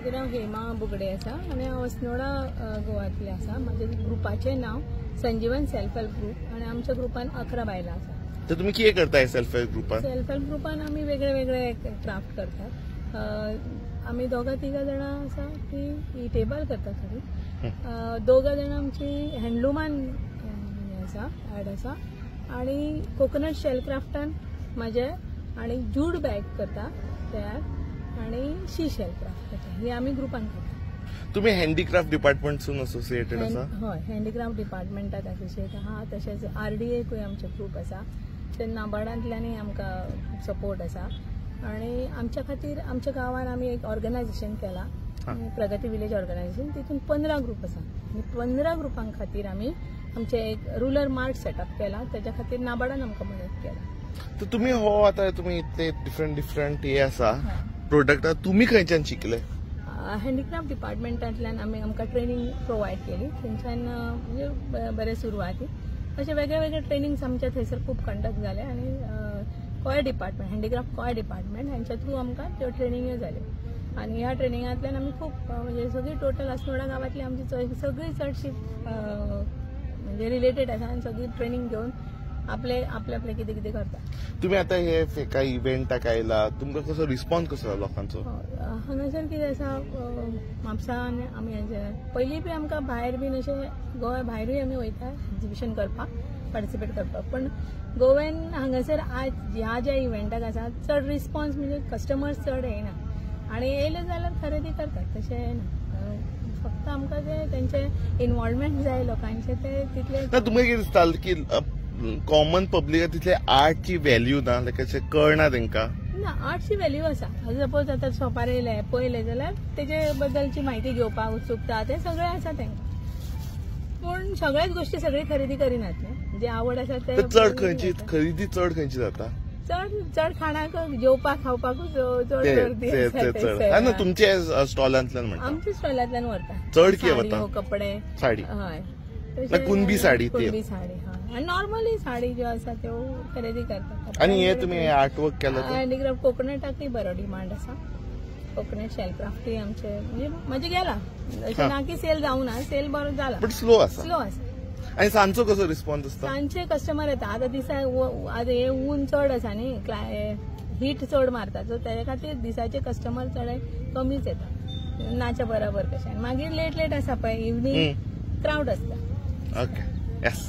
मागीर हांव हेमा बुगडे आसा आनी हांव अस्नोडा गोवांतले आसा. म्हाज्या ग्रुपाचें नांव संजीवन सेल्फ हेल्प ग्रुप आनी आमच्या ग्रुपान 11 बायलां आसा. तर तुम्ही कितें करताय सेल्फ हेल्प ग्रुपान? सेल्फ हेल्प ग्रुपान आमी वेगळे वेगळे क्राफ्ट करतात. आमी दोगा तिगा जाणां आसा ती टेबल करतात थोडी. दोगा जाणां आमची हँडलुमान आसा ऍड आसा आनी कोकोनट शेल क्राफ्टान म्हाजे आनी जूड बॅग करता तयार आनी शी शेल क्राफ्ट करता. ही आमी ग्रुपान करता. तुम्ही हँडीक्राफ्ट डिपार्टमेंटसून असोसिएटेड आसा? हय, हँडीक्राफ्ट डिपार्टमेंटात असोसिएट आहा. तशेंच RDAकूय आमचे ग्रुप आसा. ते नाबार्डांतल्यानय आमकां सपोर्ट आसा आनी आमच्या खातीर आमच्या गांवान आमी एक ऑर्गनायझेशन केला प्रगती विलेज ऑर्गनायझेशन. तितून 15 ग्रुप आसा आनी 15 ग्रुपां खातीर आमी आमचे एक रुरल मार्ट सेटअप केला. त्याच्या खातीर नाबार्डान आमकां मदत केला. तर तुम्ही आता तुम्ही इतले डिफरंट हे आसा प्रोडक्ट तुम्ही खंयच्यान शिकले? हँडीक्राफ्ट डिपार्टमेंटांतल्यान आमकां ट्रेनिंग प्रोवायड केली. थंयच्यान म्हणजे बरे सुरवाती अशे वेगळे वेगळे ट्रेनिंग्स आमच्या थंयसर खूब कंडक्ट जाले आनी कोय डिपार्टमेंट हँडीक्राफ्ट कोय डिपार्टमेंट हांच्या थ्रू आमकां त्यो ट्रेनिंग्यो जाल्यो आनी ह्या ट्रेनिंगांतल्यान आमी खूब म्हणजे सगळी टोटल अस्नोडा गांवांतली आमची सगळी चडशी म्हणजे रिलेटेड आसा आनी सगळी ट्रेनिंग घेवन आपले कितें कितें करता. तुम्ही आता हे काही इव्हेंटाक आयला तुमकां कसो रिस्पॉन्स कसो लोकांचो? हांगासर कितें आसा म्हापसान आमी पयलीं बी आमकां भायर बीन अशें गोंया भायरूय आमी वयता एक्झिबिशन करपाक पार्टिसिपेट करपाक. पण गोव्यान हांगासर आज ह्या ज्या इव्हेंटाक आसा चड रिस्पॉन्स म्हणजे कस्टमर्स चड येना आनी येयले जाल्यार खरेदी करतात तशें ना. फक्त आमकां ते तेंचे इन्वॉल्वमेंट जाय लोकांचे ते तितले. तुमकां कितें दिसता की कॉमन पब्लिकाक तितले आर्टची व्हॅल्यू ना लायक अशें कळना तांकां? ना, आर्टची व्हॅल्यू आसा. सपोज आतां शॉपार येयले पळयले जाल्यार तेजे बद्दलची म्हायती घेवपाक उत्सुकता ते सगळें आसा तेंकां. पूण सगळ्याच गोष्टी सगळी खरेदी करिनात न्ही. जे आवड आसा ते चड खंयची खरेदी खंयची जाता? चड खाणाक जेवपाक खावपाकूच चड गर्दी आसा. तुमच्या स्टॉलांतल्यान म्हणटा? आमच्या स्टॉलांतल्यान व्हरता. चड कितें वता? कपडे, साडी. हय, कुणबी साडी. कुणबी साडी हय, नॉर्मली साडी ज्यो आसा त्यो खरेदी करतात. आनी हे तुमी आर्टवर्क केला? हँडीक्राफ्ट कोकोनटाकूय बरो डिमांड आसा. कोकोनट शेल क्राफ्टूय आमचे म्हणजे म्हाजे गेला अशें ना की सेल जावना. सेल बरो जाला बट स्लो आसा. स्लो आसा. आनी सांजचो कसो रिस्पॉन्स आसता? सांजचे कस्टमर येता. आतां दिसा आतां हे ऊन चड आसा न्ही, हीट चड मारता सो तेच्या खातीर दिसाचे कस्टमर चड कमीच येता नाच्या बरोबर कशें. मागीर लेट आसा पळय इवनिंग क्राउड आसता. Okay, yes.